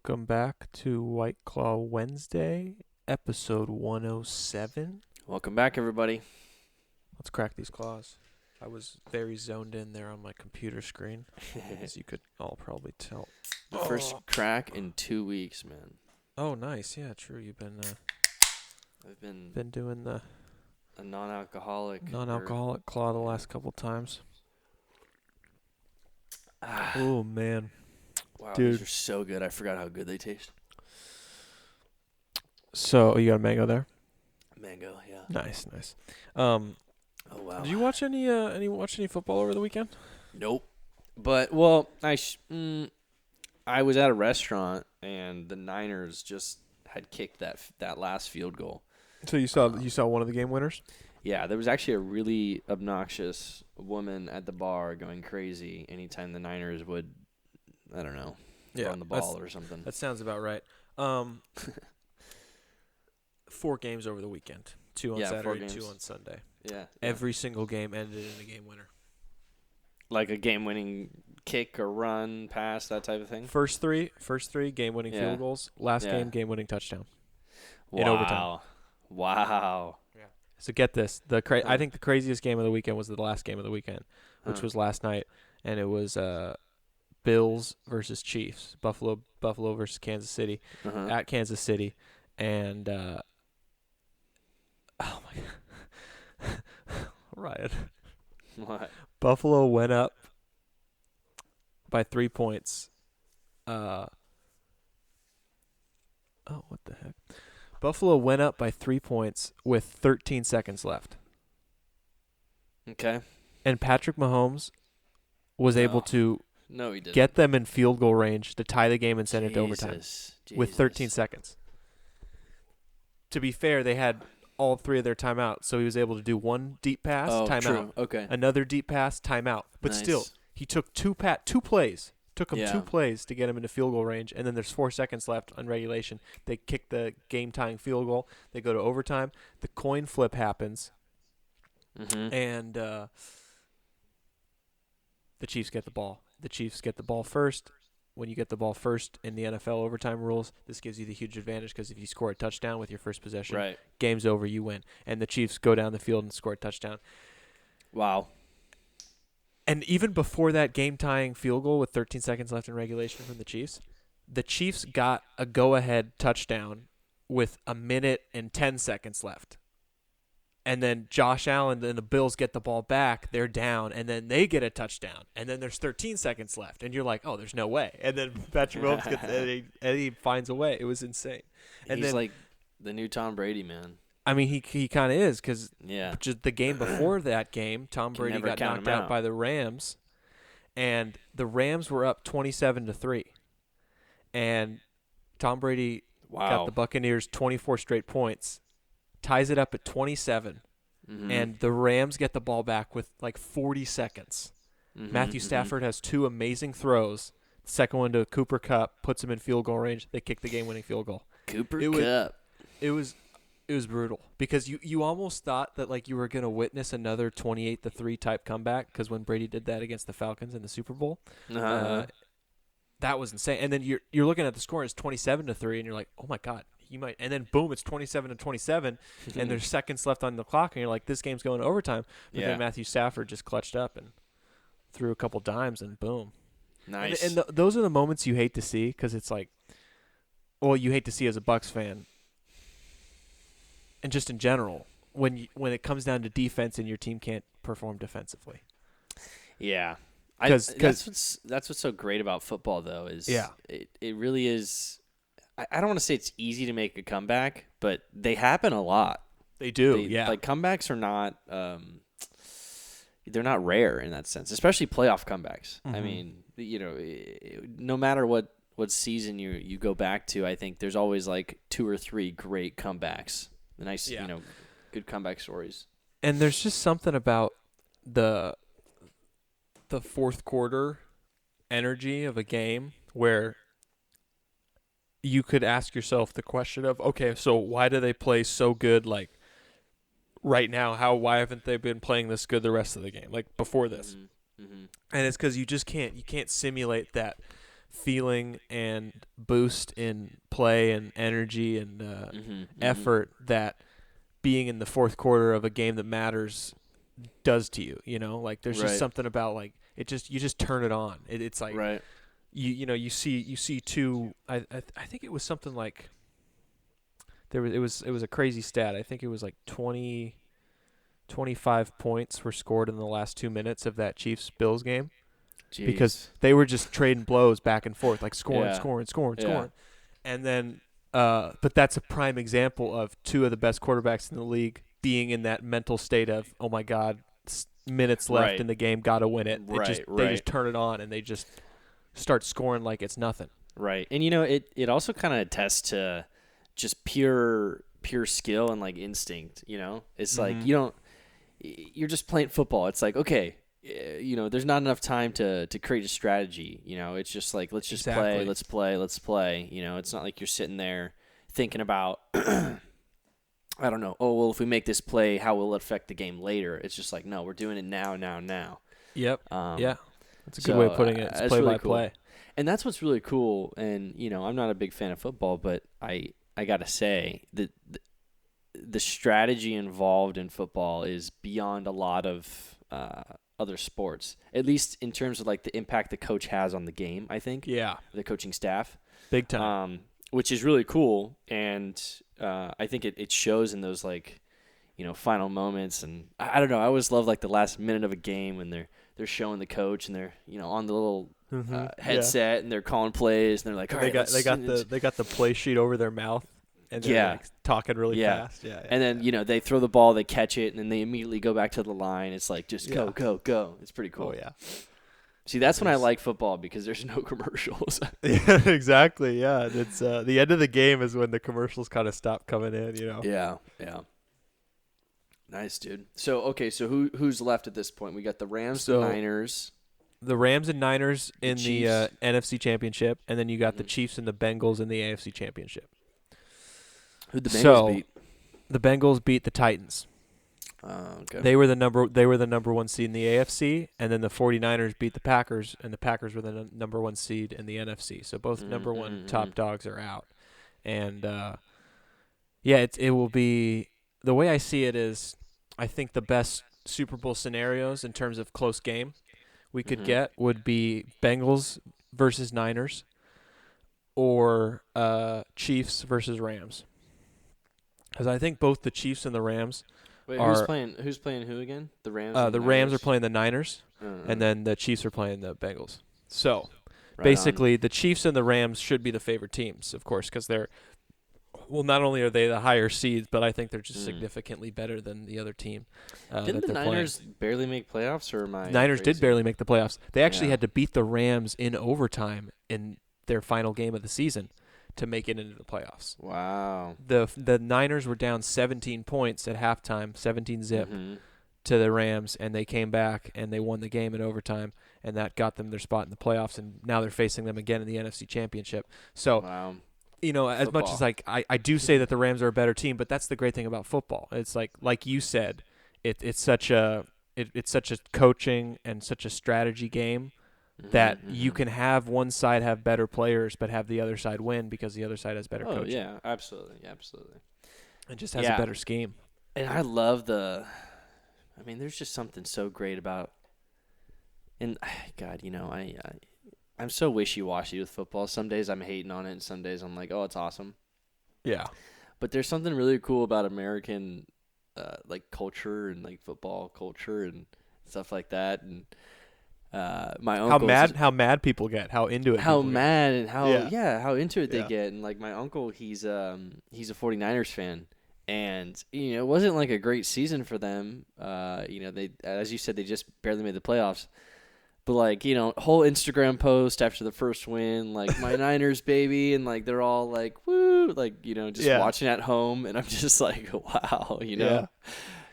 Welcome back to White Claw Wednesday, episode 107. Welcome back, everybody. Let's crack these claws. I was very zoned in there on my computer screen, as you could all probably tell. The first crack in 2 weeks, man. Oh, nice. Yeah, true. You've been I've been doing the a non-alcoholic claw the last couple times. Oh, man. Wow, Dude. These are so good. I forgot how good they taste. So, you got a mango there? Mango, yeah. Nice. Oh wow. Did you watch any football over the weekend? Nope. But I was at a restaurant and the Niners just had kicked that last field goal. So you saw one of the game winners? Yeah, there was actually a really obnoxious woman at the bar going crazy anytime the Niners would, I don't know, run the ball or something. That sounds about right. 4 games over the weekend. 2 on Saturday, 2 on Sunday. Yeah. Every single game ended in a game winner. Like a game-winning kick or run, pass, that type of thing? First three game-winning field goals. Last game-winning touchdown. Wow. In overtime. Wow. Yeah. So get this. I think the craziest game of the weekend was the last game of the weekend, which was last night, and it was Bills versus Chiefs. Buffalo versus Kansas City at Kansas City, and oh my God, Ryan. What? Buffalo went up by 3 points. What the heck? Buffalo went up by 3 points with 13 seconds left. Okay. And Patrick Mahomes was able to he didn't. get them in field goal range to tie the game and send it to overtime with 13 seconds. To be fair, they had all 3 of their timeouts, so he was able to do one deep pass, timeout. True. Okay. Another deep pass, timeout. But still, he took two plays. Took him 2 plays to get him into field goal range, and then there's 4 seconds left on regulation. They kick the game-tying field goal. They go to overtime. The coin flip happens, and the Chiefs get the ball. The Chiefs get the ball first. When you get the ball first in the NFL overtime rules, this gives you the huge advantage because if you score a touchdown with your first possession, game's over, you win. And the Chiefs go down the field and score a touchdown. Wow. And even before that game-tying field goal with 13 seconds left in regulation from the Chiefs got a go-ahead touchdown with 1 minute and 10 seconds left. And then Josh Allen and the Bills get the ball back. They're down, and then they get a touchdown. And then there's 13 seconds left, and you're like, oh, there's no way. And then Patrick Mahomes gets and he finds a way. It was insane. And he's then, like the new Tom Brady, man. I mean, he kind of is because just the game before that game, Tom Brady got knocked out by the Rams, and the Rams were up 27-3, and Tom Brady got the Buccaneers 24 straight points, ties it up at 27, and the Rams get the ball back with like 40 seconds. Matthew Stafford has 2 amazing throws. Second one to Cooper Kupp puts him in field goal range. They kick the game-winning field goal. Cooper Kupp. It was brutal because you almost thought that like you were going to witness another 28-3 type comeback because when Brady did that against the Falcons in the Super Bowl, that was insane. And then you're looking at the score, it's 27-3, and you're like, oh my God, he might. And then boom, it's 27-27, and there's seconds left on the clock, and you're like, this game's going to overtime. But then Matthew Stafford just clutched up and threw a couple dimes, and boom. Nice. And those are the moments you hate to see because it's like, well, you hate to see as a Bucs fan. And just in general, when it comes down to defense and your team can't perform defensively. Yeah. That's what's so great about football, though, is it really is. I don't want to say it's easy to make a comeback, but they happen a lot. They do, Like, comebacks are not they're not rare in that sense, especially playoff comebacks. I mean, no matter what season you go back to, I think there's always like 2 or 3 great comebacks. Nice, good comeback stories. And there's just something about the fourth quarter energy of a game where you could ask yourself the question of, okay, so why do they play so good like right now? Why haven't they been playing this good the rest of the game, like before this? And it's because you can't simulate that feeling and boost in play and energy and effort that being in the fourth quarter of a game that matters does to you. You know, like there's just something about like you just turn it on. It's like you see two. I think it was something like it was a crazy stat. I think it was like 25 points were scored in the last 2 minutes of that Chiefs-Bills game. Jeez. Because they were just trading blows back and forth, like scoring. And then, but that's a prime example of two of the best quarterbacks in the league being in that mental state of, oh my God, minutes left in the game, got to win it. They just turn it on and they just start scoring like it's nothing. Right. And, you know, it also kind of attests to just pure skill and like instinct, you know? It's like you're just playing football. It's like, okay, you know, there's not enough time to create a strategy. You know, it's just like, let's just play. You know, it's not like you're sitting there thinking about, I don't know, oh, well, if we make this play, how will it affect the game later? It's just like, no, we're doing it now. Yep. Yeah. That's a good way of putting it. It's play by play. And that's what's really cool. And, you know, I'm not a big fan of football, but I got to say that the strategy involved in football is beyond a lot of other sports, at least in terms of like the impact the coach has on the game, I think. Yeah. The coaching staff. Big time. Which is really cool. And I think it shows in those like, you know, final moments. And I don't know, I always love like the last minute of a game when they're showing the coach and they're, you know, on the little headset and they're calling plays and they're like, all right, they got the play sheet over their mouth. And they're like talking really fast. Yeah. And then, you know, they throw the ball, they catch it, and then they immediately go back to the line. It's like, just go. It's pretty cool. Oh, yeah. See, that's when I like football because there's no commercials. Yeah, exactly. Yeah. It's the end of the game is when the commercials kind of stop coming in, you know? Yeah. Nice, dude. So who's left at this point? We got the Rams, the Niners. The Rams and Niners in the NFC Championship, and then you got the Chiefs and the Bengals in the AFC Championship. Who'd the Bengals beat? The Bengals beat the Titans. Okay. They were the number one seed in the AFC, and then the 49ers beat the Packers, and the Packers were the number one seed in the NFC. So both number one top dogs are out. And it will be, the way I see it is, I think the best Super Bowl scenarios in terms of close game we could get would be Bengals versus Niners or Chiefs versus Rams. Because I think both the Chiefs and the Rams who's playing who again? The Rams. The Rams are playing the Niners, and then the Chiefs are playing the Bengals. So, basically, the Chiefs and the Rams should be the favorite teams, of course, because they're not only are they the higher seeds, but I think they're just significantly better than the other team. Didn't the Niners barely make playoffs, or am I Niners crazy? Did barely make the playoffs. They actually had to beat the Rams in overtime in their final game of the season to make it into the playoffs. Wow. The Niners were down 17 points at halftime, 17 zip to the Rams, and they came back and they won the game in overtime, and that got them their spot in the playoffs, and now they're facing them again in the NFC Championship. So, you know, as much as like I do say that the Rams are a better team, but that's the great thing about football. It's like you said, it's such a coaching and such a strategy game that you can have one side have better players but have the other side win because the other side has better coaching. Oh, yeah, absolutely. It just has a better scheme. And I love there's just something so great about, and God, you know, I'm so wishy-washy with football. Some days I'm hating on it, and some days I'm like, oh, it's awesome. Yeah. But there's something really cool about American like culture and like football culture and stuff like that. And my uncle, how mad people get, how into it, how mad and how into it they get. And like my uncle, he's a 49ers fan, and you know, it wasn't like a great season for them. You know, they, as you said, they just barely made the playoffs. But like, you know, whole Instagram post after the first win, like my Niners baby, and like they're all like woo, like, you know, just watching at home, and I'm just like, wow, you know. Yeah.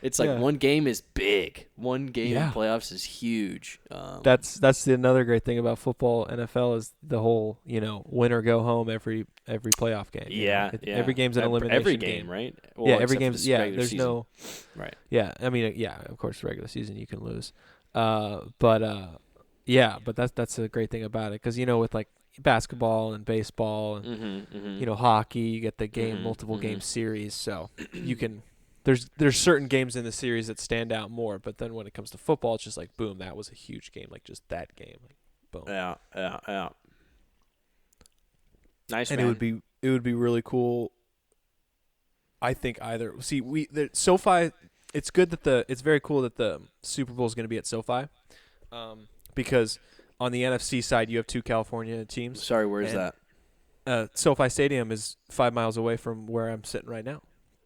It's like one game is big. One game in playoffs is huge. That's another great thing about football. NFL is the whole, you know, win or go home every playoff game. Yeah, Every game's an elimination every game, right? Well, every game. Yeah, there's season. No. Right. Yeah, I mean, of course, regular season you can lose, but that's a great thing about it because, you know, with like basketball and baseball and hockey. You get the multiple game series, so you can. There's certain games in the series that stand out more, but then when it comes to football, it's just like boom, that was a huge game, like just that game, like boom. Yeah. Nice, and man. it would be really cool. I think SoFi. It's good that it's very cool that the Super Bowl is going to be at SoFi, because on the NFC side you have 2 California teams. Sorry, where is that? SoFi Stadium is 5 miles away from where I'm sitting right now.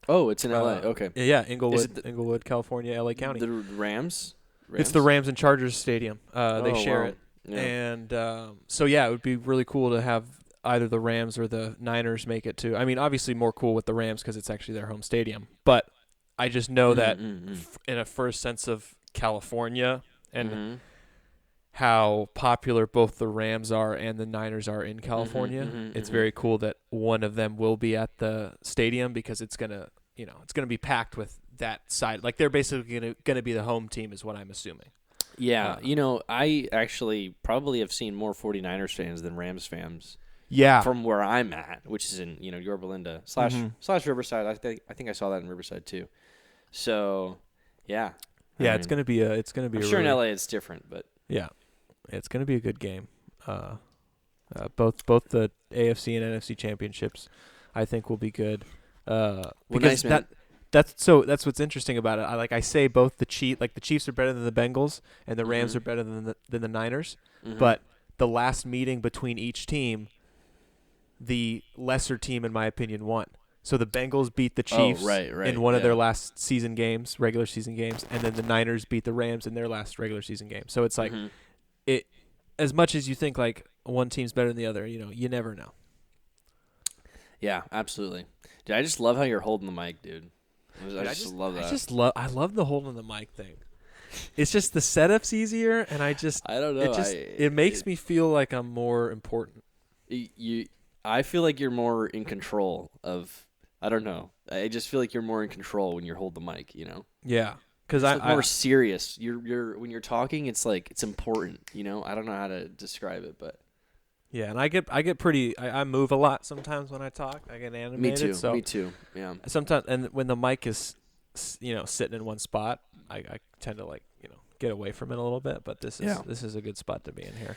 Oh, it's in LA. Okay. Yeah, Inglewood, California, LA County. The Rams? It's the Rams and Chargers Stadium. They share it. Yeah. And it would be really cool to have either the Rams or the Niners make it too. I mean, obviously more cool with the Rams because it's actually their home stadium. But I just know that in a first sense of California and how popular both the Rams are and the Niners are in California, it's very cool that one of them will be at the stadium because it's gonna be packed with that side. Like they're basically gonna be the home team, is what I'm assuming. Yeah, I actually probably have seen more 49ers fans than Rams fans. Yeah, from where I'm at, which is in Yorba Linda / Riverside. I think I saw that in Riverside too. So, yeah. Yeah, it's gonna be I'm sure in LA it's different, but yeah, it's gonna be a good game. Both the AFC and NFC championships, I think, will be good. Because that's what's interesting about it. I say both the Chiefs are better than the Bengals and the Rams are better than the Niners, but the last meeting between each team, the lesser team, in my opinion, won. So the Bengals beat the Chiefs in one of their last season games, regular season games, and then the Niners beat the Rams in their last regular season game. So it's like it, as much as you think like one team's better than the other, you never know. Yeah, absolutely. Dude, I just love how you're holding the mic, dude. I just love that. I love the holding the mic thing. It's just the setup's easier, and I don't know. It makes me feel like I'm more important. I feel like you're more in control of. I don't know. I just feel like you're more in control when you hold the mic. Yeah, because I'm more serious. You're when you're talking, it's like it's important. I don't know how to describe it, but yeah, and I get pretty. I move a lot sometimes when I talk. I get animated. Me too. Yeah. Sometimes, and when the mic is, sitting in one spot, I tend to get away from it a little bit. But this is a good spot to be in here.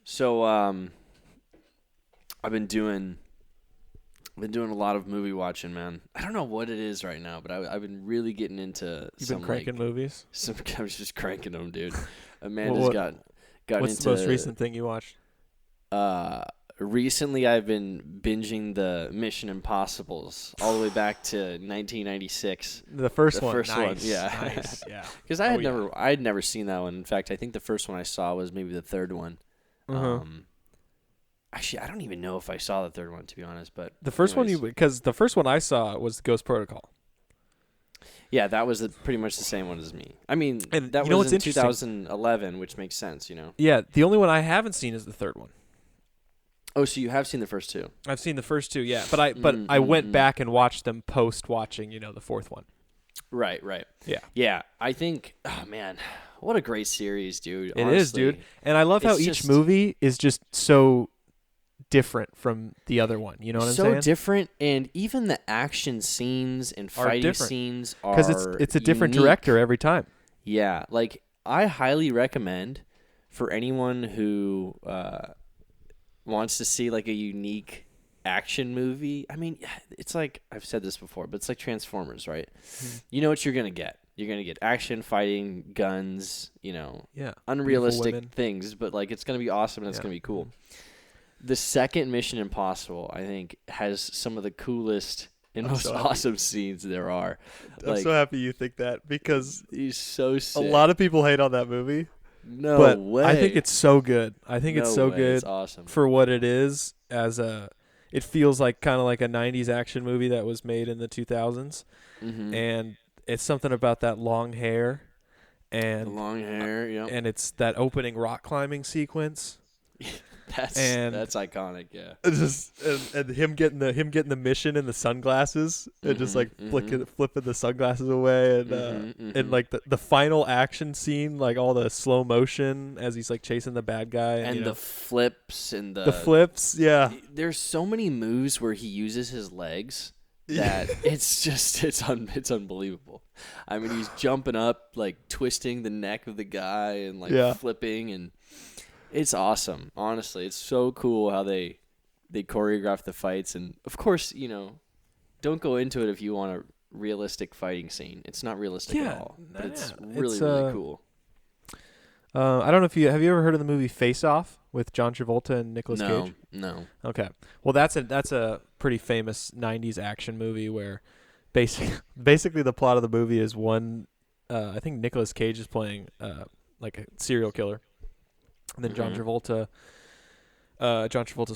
So I've been doing a lot of movie watching, man. I don't know what it is right now, but I've been really getting into. You've been cranking movies? I was just cranking them, dude. Amanda's got what's into. The most recent thing you watched? Recently, I've been binging the Mission Impossibles all the way back to 1996. The first one, yeah, nice, yeah. Because I had never seen that one. In fact, I think the first one I saw was maybe the third one. Actually, I don't even know if I saw the third one, to be honest. But the first one, because the first one I saw was Ghost Protocol. Yeah, that was pretty much the same one as me. I mean, and that was in 2011, which makes sense, Yeah, the only one I haven't seen is the third one. Oh, so you have seen the first two? I've seen the first two, yeah. But I went back and watched them post-watching, the fourth one. Right. Yeah. Yeah, I think, oh, man, what a great series, dude. It is, dude. And I love how each movie is just so different from the other one. You know what I'm saying? So different, and even the action scenes and fighting scenes are because it's a different director every time. Yeah, I highly recommend for anyone who wants to see a unique action movie. I mean, it's like I've said this before, but it's like Transformers, right? You know what you're gonna get. You're gonna get action, fighting, guns. Unrealistic things, but it's gonna be awesome and it's gonna be cool. The second Mission Impossible, I think, has some of the coolest and most awesome scenes there are. I'm so happy you think that because he's so sick. A lot of people hate on that movie. No way. I think it's so good. I think it's so good. It's awesome for what it is. It feels like kind of like a '90s action movie that was made in the 2000s, and it's something about that long hair, and yeah. And it's that opening rock climbing sequence. That's iconic. Yeah. It's just and him getting the mission in the sunglasses and just like flipping the sunglasses away and like the final action scene, like all the slow motion as he's like chasing the bad guy and the flips and the flips. Yeah. There's so many moves where he uses his legs that it's unbelievable. I mean, he's jumping up, like twisting the neck of the guy and like flipping, and it's awesome. Honestly, it's so cool how they choreograph the fights. And of course, don't go into it if you want a realistic fighting scene. It's not realistic at all, but it's really cool. I don't know if have you ever heard of the movie Face Off with John Travolta and Nicolas Cage? No. Okay. Well, that's a pretty famous 90s action movie where basically the plot of the movie is one I think Nicolas Cage is playing like a serial killer. And then John Travolta's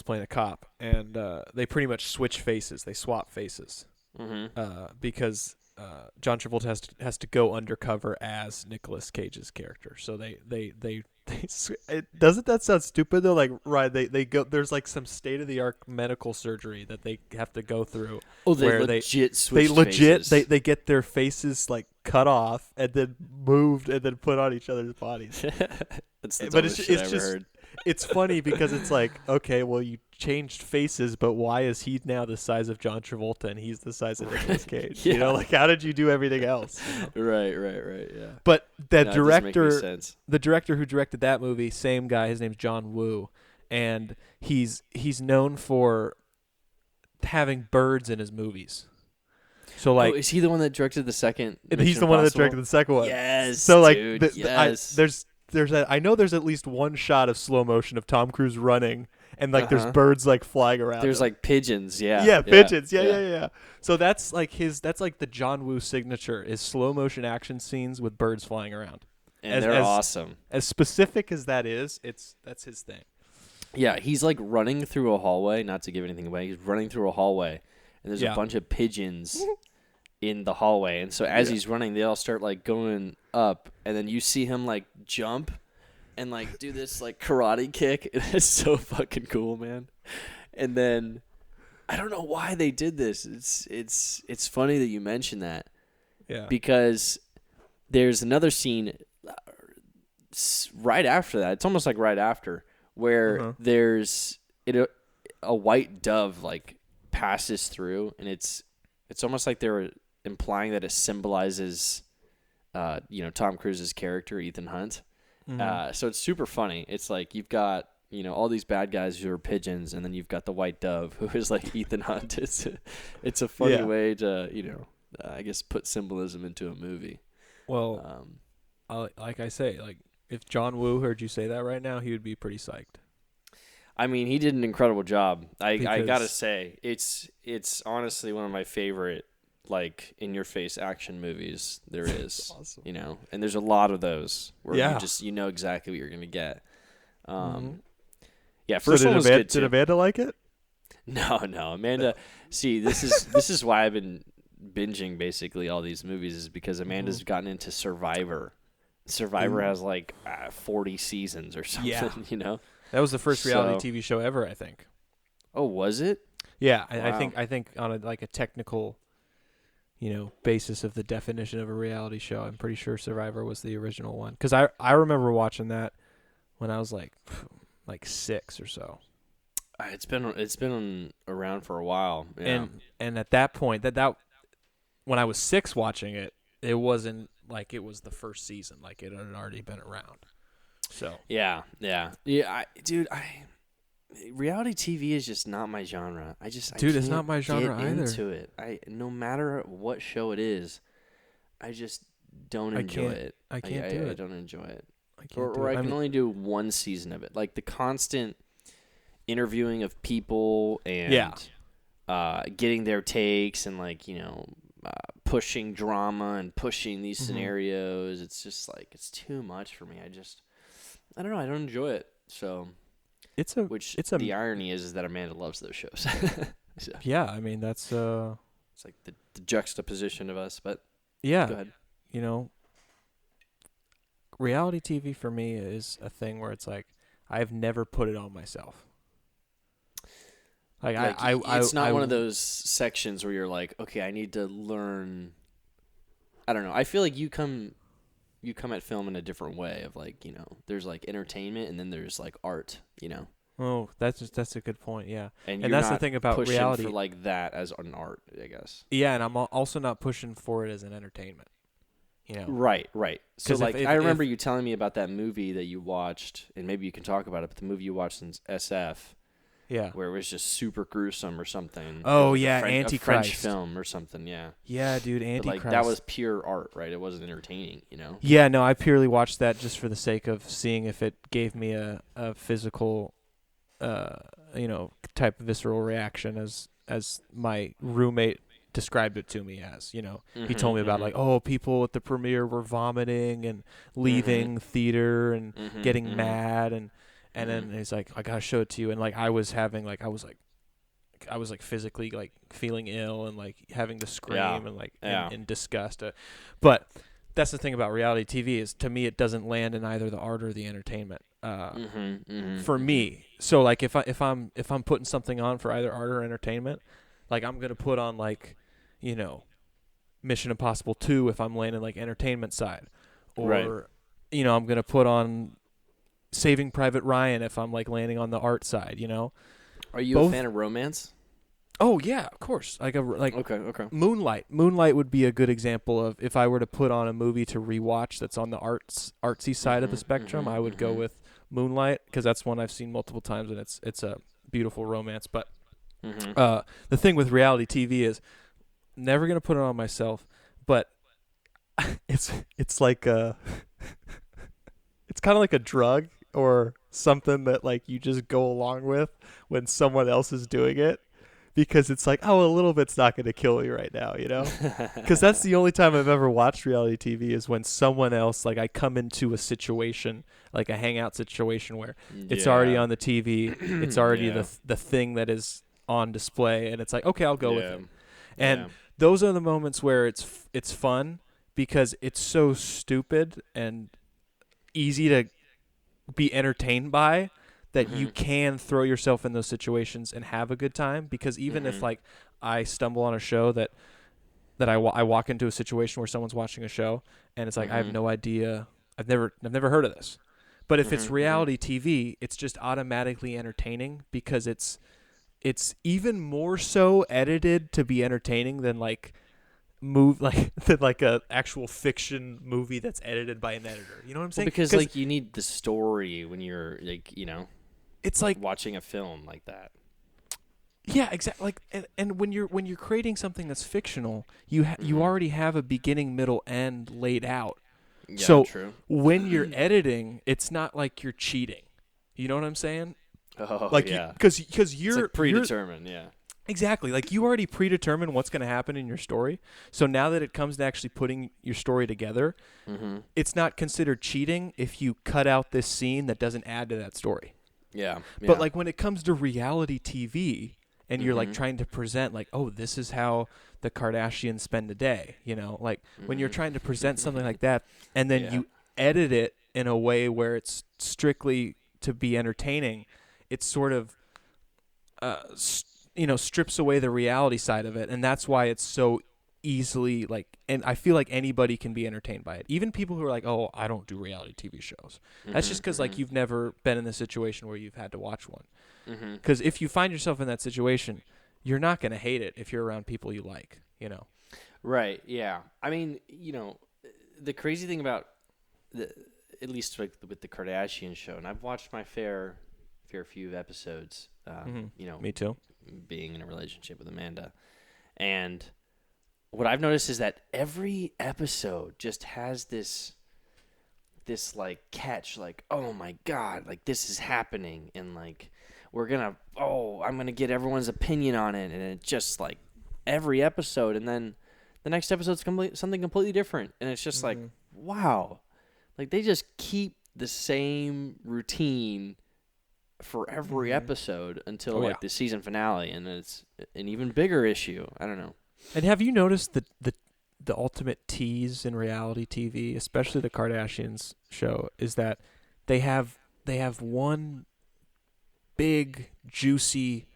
playing a cop, and they pretty much switch faces. They swap faces because John Travolta has to go undercover as Nicolas Cage's character. So they doesn't that sound stupid though? Like they go, there's like some state of the art medical surgery that they have to go through. Oh, they get their faces like cut off and then moved and then put on each other's bodies. That's the dumbest shit I ever heard. It's funny because it's like, okay, well, you changed faces, but why is he now the size of John Travolta and he's the size of Nicolas Cage? Yeah. Like, how did you do everything else? Right, yeah. But the director who directed that movie, same guy, his name's John Woo, and he's known for having birds in his movies. So like, is he the one that directed the second? He's the one that directed the second one. Yes. So like, dude, I know there's at least one shot of slow motion of Tom Cruise running, and like there's birds like flying around. There's him. Like pigeons, pigeons, yeah. So that's like the John Woo signature is slow motion action scenes with birds flying around. And they're awesome. As specific as that is, that's his thing. Yeah, he's like running through a hallway. Not to give anything away, he's running through a hallway, and there's a bunch of pigeons in the hallway, and so as he's running, they all start like going up, and then you see him like jump and like do this like karate kick. It's so fucking cool, man. And then I don't know why they did this. It's funny that you mentioned that. Yeah. Because there's another scene right after that. It's almost like right after where there's a white dove like passes through, and it's almost like they were implying that it symbolizes Tom Cruise's character, Ethan Hunt. So it's super funny. It's like you've got all these bad guys who are pigeons, and then you've got the white dove who is like Ethan Hunt. It's a funny way to I guess put symbolism into a movie. Well, like I say, like if John Woo heard you say that right now, he would be pretty psyched. I mean, he did an incredible job. I gotta say, it's honestly one of my favorite like in your face action movies there is. Awesome. And there's a lot of those where you know exactly what you're gonna get. Yeah, first one was good too. Did Amanda like it? No, Amanda. See, this is why I've been binging basically all these movies, is because Amanda's gotten into Survivor. Survivor has like 40 seasons or something. Yeah. That was the first reality TV show ever, I think. Oh, was it? Yeah, wow. I think on a technical, basis of the definition of a reality show, I'm pretty sure Survivor was the original one. Because I remember watching that when I was like 6 or so. It's been around for a while. Yeah. And at that point, that when I was 6 watching it, it wasn't like it was the first season, like it had already been around. So yeah. Reality TV is just not my genre. It's not my genre either. Into it, no matter what show it is, I just don't enjoy it. I can't do it. I don't enjoy it. I can only do one season of it. Like the constant interviewing of people and getting their takes and pushing drama and pushing these scenarios. It's just like it's too much for me. I don't know. I don't enjoy it. So the irony is that Amanda loves those shows. So. Yeah, I mean that's it's like the juxtaposition of us. But yeah, go ahead. Reality TV for me is a thing where it's like I've never put it on myself. It's not one of those sections where you're like, okay, I need to learn. I don't know. I feel like you come at film in a different way of like, there's like entertainment and then there's like art, Oh, that's a good point. Yeah, and that's the thing about reality for like that as an art, I guess. Yeah, and I'm also not pushing for it as an entertainment. Right. So like, I remember you telling me about that movie that you watched, and maybe you can talk about it. But the movie you watched in SF. Yeah. Where it was just super gruesome or something. Oh, yeah, Antichrist. A French film or something, yeah. Yeah, dude, Antichrist. But, like, that was pure art, right? It wasn't entertaining, Yeah, no, I purely watched that just for the sake of seeing if it gave me a physical, type of visceral reaction as my roommate described it to me as, he told me about like, oh, people at the premiere were vomiting and leaving theater and getting mad and then he's like, I gotta show it to you, and like I was physically like feeling ill and like having to scream and like in disgust. But that's the thing about reality TV is, to me, it doesn't land in either the art or the entertainment. For me, so like if I'm putting something on for either art or entertainment, like I'm gonna put on like, Mission Impossible 2 if I'm landing like entertainment side, or I'm gonna put on Saving Private Ryan if I'm like landing on the art side, Are you a fan of romance? Oh yeah, of course. Okay. Moonlight. Moonlight would be a good example of if I were to put on a movie to rewatch that's on the artsy side of the spectrum. I would go with Moonlight because that's one I've seen multiple times and it's a beautiful romance. But the thing with reality TV is, never gonna put it on myself, but it's like it's kind of like a drug or something that like you just go along with when someone else is doing it, because it's like, oh, a little bit's not going to kill you right now, because that's the only time I've ever watched reality TV is when someone else, like I come into a situation, like a hangout situation where it's already on the TV, it's already the thing that is on display, and it's like, okay, I'll go with it. And those are the moments where it's fun because it's so stupid and easy to be entertained by that you can throw yourself in those situations and have a good time, because even if like I stumble on a show that I walk into a situation where someone's watching a show and it's like I have no idea, I've never heard of this, but if it's reality TV, it's just automatically entertaining because it's even more so edited to be entertaining than like than like a actual fiction movie that's edited by an editor. You know what I'm saying? Well, because like you need the story when you're like, it's like watching a film like that. Yeah, exactly. Like, and when you're creating something that's fictional, you already have a beginning, middle, end laid out. Yeah, so true. When you're editing, it's not like you're cheating. You know what I'm saying? Oh, like yeah. Because you're like predetermined. Yeah. Exactly. Like you already predetermined what's going to happen in your story. So now that it comes to actually putting your story together, it's not considered cheating if you cut out this scene that doesn't add to that story. Yeah. But like when it comes to reality TV and you're like trying to present like, oh, this is how the Kardashians spend a day, like when you're trying to present something like that and then you edit it in a way where it's strictly to be entertaining, it's sort of strips away the reality side of it, and that's why it's so easily and I feel like anybody can be entertained by it, even people who are like, oh, I don't do reality TV shows. That's just because like you've never been in the situation where you've had to watch one, because if you find yourself in that situation, you're not going to hate it if you're around people you like, Right. Yeah. I mean, the crazy thing about at least with the Kardashian show, and I've watched my fair few episodes, Me too. Being in a relationship with Amanda. And what I've noticed is that every episode just has this like catch, like, oh my God, like this is happening. And like, I'm going to get everyone's opinion on it. And it's just like every episode. And then the next episode's something completely different. And it's just like, wow, like they just keep the same routine for every episode until the season finale, and it's an even bigger issue. I don't know. And have you noticed the ultimate tease in reality TV, especially the Kardashians show, is that they have one big, juicy,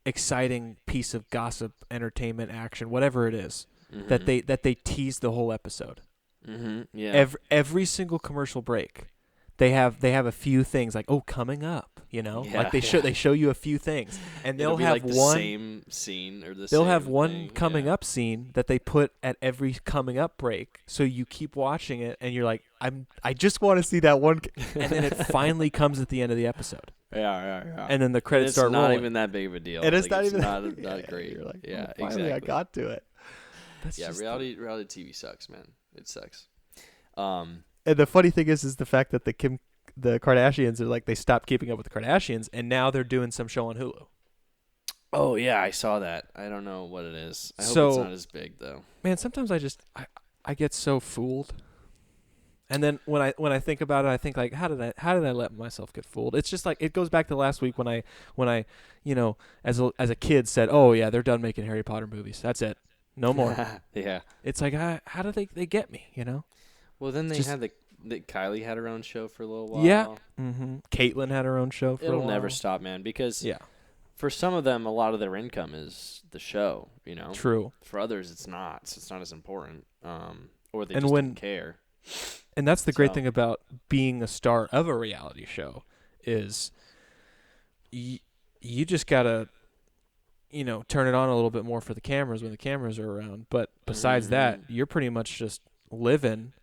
exciting piece of gossip, entertainment, action, whatever it is, that they tease the whole episode. Yeah. Every single commercial break, they have a few things like, oh, coming up, like they show you a few things, and they'll have like the one same scene or the they'll same have one thing. coming up scene that they put at every coming up break, so you keep watching it and you're like, I just want to see that one, and then it finally comes at the end of the episode. Yeah. And then the credits start rolling. It's not even that big of a deal. It is not even not great. You're like, yeah, finally exactly. I got to it. Reality TV sucks, man. It sucks. And the funny thing is the fact that the Kardashians are like, they stopped keeping up with the Kardashians, and now they're doing some show on Hulu. Oh yeah, I saw that. I don't know what it is. I hope it's not as big though. Man, sometimes I get so fooled. And then when I think about it, I think like, how did I let myself get fooled? It's just like, it goes back to last week when I as a kid said, oh yeah, they're done making Harry Potter movies. That's it. No more. Yeah. It's like, how do they get me, Well, then they had Kylie had her own show for a little while. Yeah. Mm-hmm. Caitlyn had her own show for a while. It'll never stop, man, because for some of them, a lot of their income is the show, True. For others, it's not. So it's not as important. Or they just don't care. And that's the great thing about being a star of a reality show is you just got to, turn it on a little bit more for the cameras when the cameras are around. But besides that, you're pretty much just living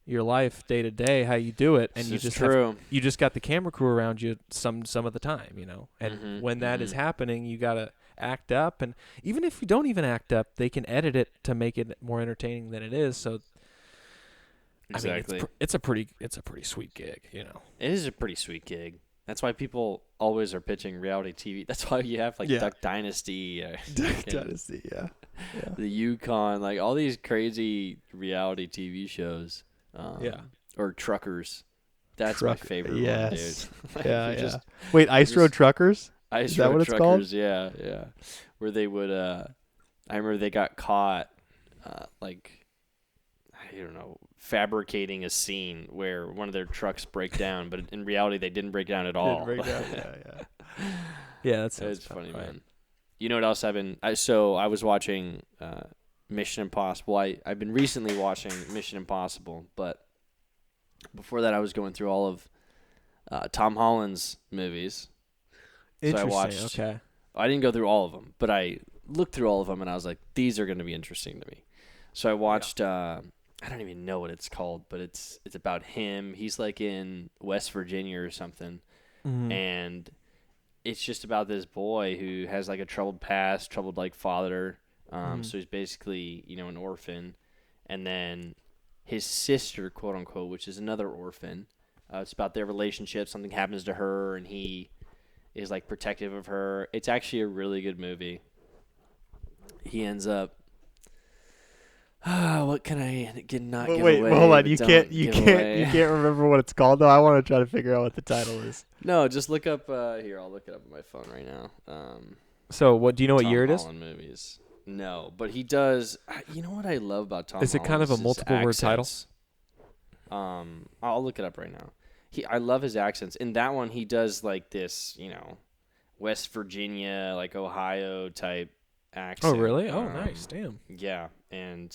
your life day to day, how you do it, and you just got the camera crew around you some of the time, And when that is happening, you got to act up, and even if you don't even act up, they can edit it to make it more entertaining than it is. So exactly. I mean, it's a pretty sweet gig, It is a pretty sweet gig. That's why people always are pitching reality TV. That's why you have Duck Dynasty, Duck Dynasty, yeah. The Yukon, like all these crazy reality TV shows. Or Truckers. That's my favorite one, dude. Yeah. Wait, Ice Road Truckers? Is that what it's called? Yeah. Where they would, I remember they got caught, I don't know, fabricating a scene where one of their trucks break down, but in reality they didn't break down at all. Yeah, that's funny, man. You know what else I was watching Mission Impossible. I've been recently watching Mission Impossible, but before that I was going through all of Tom Holland's movies. Interesting. So I watched, okay. I didn't go through all of them, but I looked through all of them and I was like, these are going to be interesting to me. So I watched I don't even know what it's called, but it's about him. He's like in West Virginia or something. And it's just about this boy who has like a troubled past, troubled like father. So he's basically, an orphan. And then his sister, quote unquote, which is another orphan. It's about their relationship. Something happens to her and he is like protective of her. It's actually a really good movie. He ends up, what can I give away? Wait, hold on. You can't remember what it's called though. I want to try to figure out what the title is. No, just look up here. I'll look it up on my phone right now. So what do you know what year it is? Tom Holland movies. No, but he does. You know what I love about Tom Holland? Is it kind of a multiple word title? I'll look it up right now. I love his accents. In that one, he does like this, West Virginia, like Ohio type accent. Oh, really? Oh, nice. Damn. Yeah, and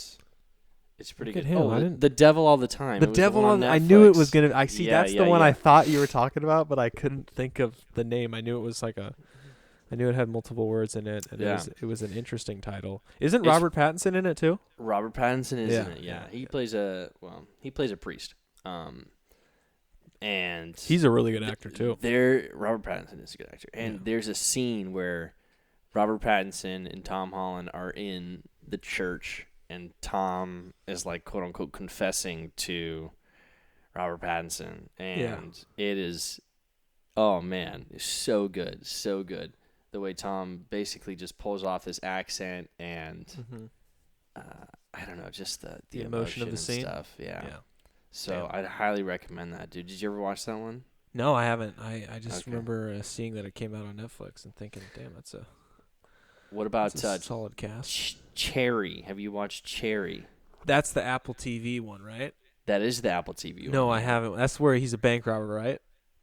it's pretty Look good. at him. Oh, The Devil All the Time. The Devil on I knew it was gonna. That's the one I thought you were talking about, but I couldn't think of the name. I knew it was I knew it had multiple words in it, and it was an interesting title. Isn't Robert Pattinson in it too? Robert Pattinson is in it. Yeah, he plays a priest. And he's a really good actor too. Robert Pattinson is a good actor, and there's a scene where Robert Pattinson and Tom Holland are in the church, and Tom is like quote unquote confessing to Robert Pattinson, and it is, oh man, it's so good, so good. The way Tom basically just pulls off this accent and I don't know, just the emotion of the scene stuff. Yeah. So I'd highly recommend that, dude. Did you ever watch that one? No, I haven't. I just remember seeing that it came out on Netflix and thinking, damn, that's a solid cast. Cherry. Have you watched Cherry? That's the Apple TV one, right? That is the Apple TV one. No, I haven't. That's where he's a bank robber, right?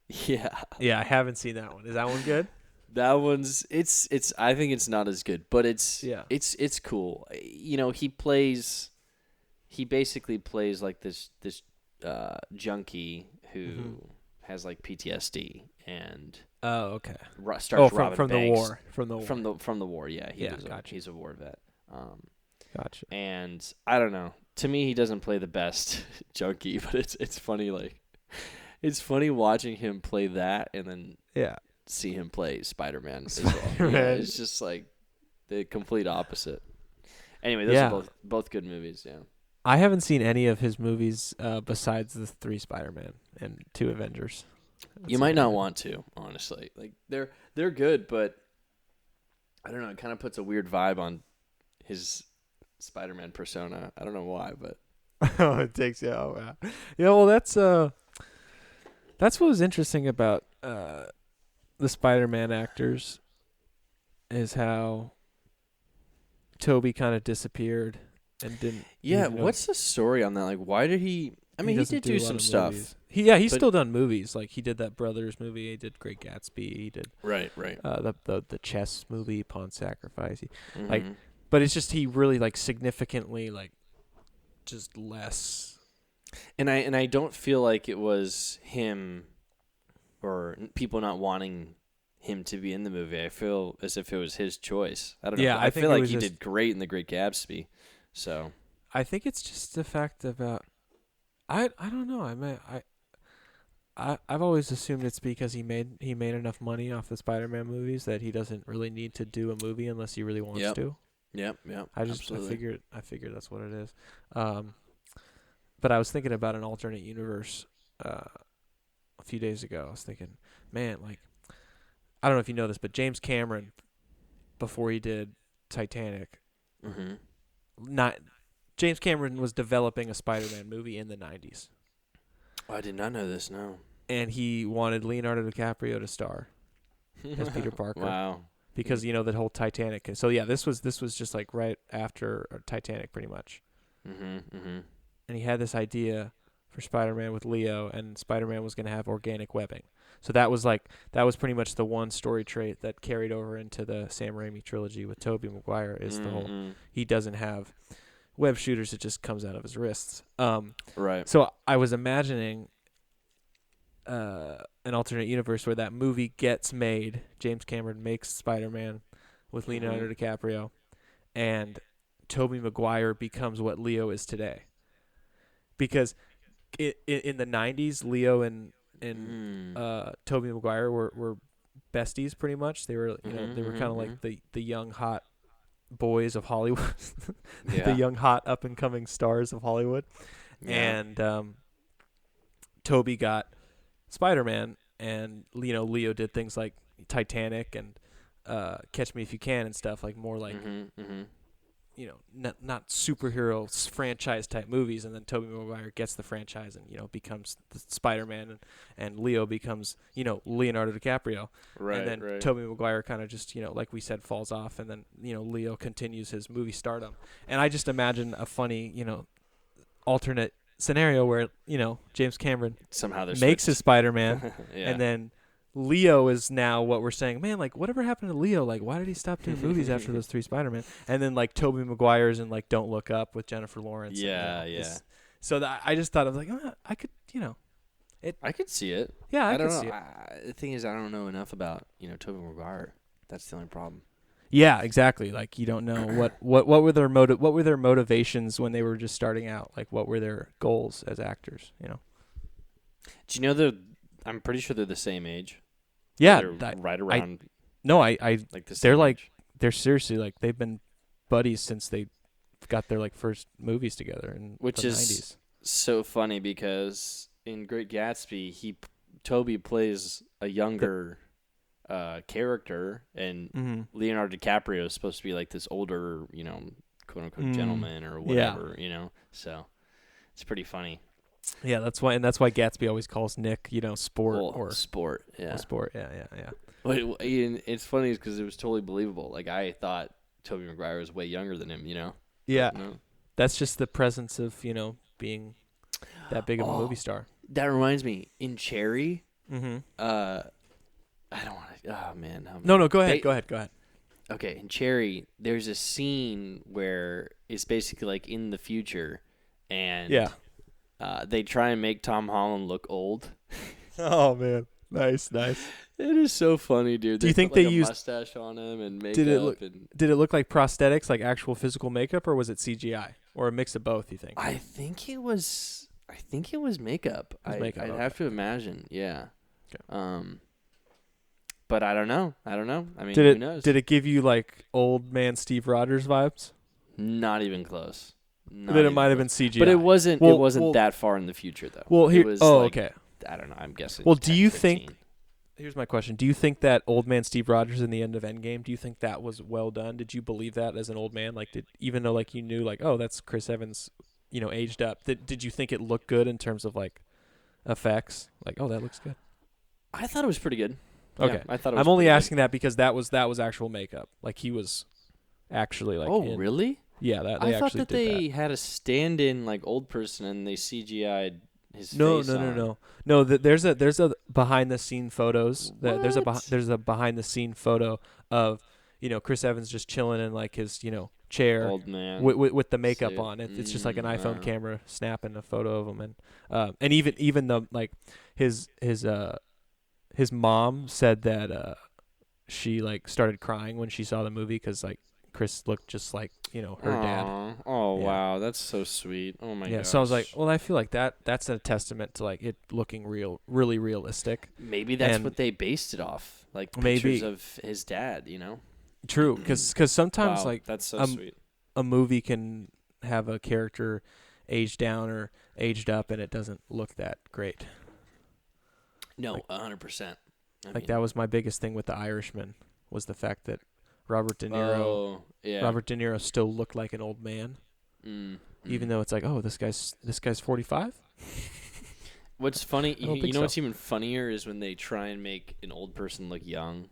Yeah. Yeah, I haven't seen that one. Is that one good? That one's it's I think it's not as good, but it's Yeah. it's cool. He basically plays like this junkie who has like PTSD and Oh, okay. Starts robbing from banks. the war. From the war, yeah. Gotcha. He's a war vet. Gotcha. And I don't know. To me, he doesn't play the best junkie, but it's funny. Like, it's funny watching him play that, and then see him play Spider-Man as well. Yeah, it's just like the complete opposite. Anyway, those are both good movies. Yeah. I haven't seen any of his movies besides the 3 Spider-Man and 2 Avengers. You might not want to, honestly. Like they're good, but I don't know. It kind of puts a weird vibe on his Spider-Man persona. I don't know why, but it takes yeah. Well, that's what was interesting about the Spider-Man actors is how Toby kind of disappeared and didn't. Yeah, what's the story on that? Like, why did he? I mean, he did do some stuff. Movies. He's still done movies. Like he did that Brothers movie. He did Great Gatsby. He did right. The chess movie, Pawn Sacrifice. But it's just he really like significantly like just less. And I don't feel like it was him or people not wanting him to be in the movie. I feel as if it was his choice. I don't know. Yeah, I feel like he did great in The Great Gatsby. So I think it's just the fact about I don't know. I've always assumed it's because he made enough money off the Spider-Man movies that he doesn't really need to do a movie unless he really wants to. Yep. I figured that's what it is. But I was thinking about an alternate universe a few days ago. I was thinking, man, like I don't know if you know this, but James Cameron, before he did Titanic, James Cameron was developing a Spider-Man movie in the 90s. Oh, I did not know this, no. And he wanted Leonardo DiCaprio to star as Peter Parker. Wow. Because, that whole Titanic. So, yeah, this was just like right after Titanic pretty much. And he had this idea for Spider-Man with Leo, and Spider-Man was going to have organic webbing. So that was pretty much the one story trait that carried over into the Sam Raimi trilogy with Tobey Maguire is the whole he doesn't have web shooters, it just comes out of his wrists. Right. So I was imagining an alternate universe where that movie gets made. James Cameron makes Spider-Man with Leonardo DiCaprio, and Tobey Maguire becomes what Leo is today. Because in the 90s, Leo and Tobey Maguire were besties pretty much. They were they were kind of like the young hot boys of Hollywood, the young hot up and coming stars of Hollywood. And Toby got Spider-Man, and Leo did things like Titanic and Catch Me If You Can and stuff, like more like not superhero franchise type movies. And then Tobey Maguire gets the franchise and becomes the Spider-Man, and Leo becomes Leonardo DiCaprio. Right. And then Tobey Maguire kind of just like we said falls off, and then Leo continues his movie stardom. And I just imagine a funny alternate scenario where James Cameron somehow makes his Spider-Man, yeah. and then Leo is now what we're saying, man, like whatever happened to Leo? Like why did he stop doing movies after those 3 Spider-Man? And then like Tobey Maguire's and like Don't Look Up with Jennifer Lawrence. Yeah. So I just thought, I was like, I could, I could see it. Yeah, I could see it. it. The thing is, I don't know enough about Tobey Maguire. That's the only problem. Yeah, exactly. Like you don't know what were their motivations when they were just starting out? Like what were their goals as actors? Do you know I'm pretty sure they're the same age. Yeah, they're right around. I like the same they're like age. They're seriously like they've been buddies since they got their like first movies together in which the is 90s. So funny because in Great Gatsby, Toby plays a younger character, and Leonardo DiCaprio is supposed to be like this older, quote unquote gentleman or whatever, So it's pretty funny. Yeah, that's why Gatsby always calls Nick, sport or sport. Yeah, sport. Yeah. But it's funny because it was totally believable. Like I thought Tobey Maguire was way younger than him. Yeah, no. That's just the presence of being that big of a movie star. That reminds me, in Cherry, Mm-hmm. I don't want to. Oh man. No. Go ahead. Go ahead. Okay, in Cherry, there's a scene where it's basically like in the future, and they try and make Tom Holland look old. Oh man, nice. It is so funny, dude. Do you think put, they used a mustache on him and makeup? Did it look like prosthetics, like actual physical makeup, or was it CGI, or a mix of both? You think? I think it was makeup. I'd have to imagine. Yeah. Okay. But I don't know. I mean, who knows? Did it give you like old man Steve Rogers vibes? Not even close. Then it might have been CGI. But it wasn't. It wasn't that far in the future, though. Well, here. It was okay. I don't know. I'm guessing. Well, 10, do you 15. think? Here's my question: do you think that old man Steve Rogers in the end of Endgame? Do you think that was well done? Did you believe that as an old man? Like, even though like you knew like, oh, that's Chris Evans, aged up. Did you think it looked good in terms of like effects? Like, oh, that looks good. I thought it was pretty good. Okay, yeah, I thought it was I'm only asking good. that because that was actual makeup. Like he was actually like. Oh, really? Yeah, that I they thought actually that did they had a stand-in like old person and they CGI'd his face. No. There's a behind the scene photos. There's a behind the scene photo of Chris Evans just chilling in like his chair, old man, with the makeup on. It's just like an iPhone camera snapping a photo of him, and even the like his mom said that she like started crying when she saw the movie because like Chris looked just like her dad. Oh, yeah. Wow, that's so sweet. Oh my god. Yeah, so I was like, well, I feel like that's a testament to like it looking really realistic. Maybe that's what they based it off, like pictures of his dad. True, because sometimes like that's so sweet. A movie can have a character aged down or aged up, and it doesn't look that great. No, 100%. That was my biggest thing with The Irishman was the fact that Robert De Niro still looked like an old man, even though it's like, oh, this guy's 45. What's funny, what's even funnier is when they try and make an old person look young.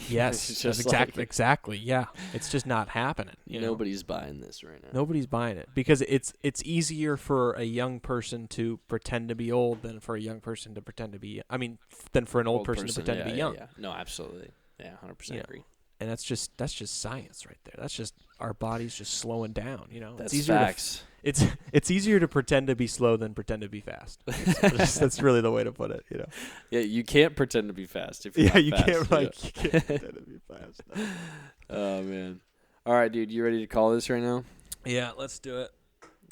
Yes, exactly. Yeah, it's just not happening. Nobody's buying this right now. Nobody's buying it because it's easier for a young person to pretend to be old than for a young person to pretend to be. Than for an old person to pretend to be young. Yeah. No, absolutely. Yeah, 100% agree. And that's just science right there. That's just our bodies just slowing down. That's it's easier facts. It's easier to pretend to be slow than pretend to be fast. That's really the way to put it. Yeah, you can't pretend to be fast if you're not you fast. You can't pretend to be fast. No. Oh man. All right, dude, you ready to call this right now? Yeah, let's do it.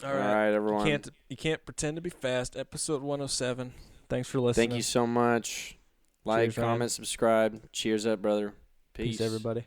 All right, everyone. You can't pretend to be fast. Episode 107. Thanks for listening. Thank you so much. Like, Cheers, comment, subscribe. Cheers up, brother. Peace everybody.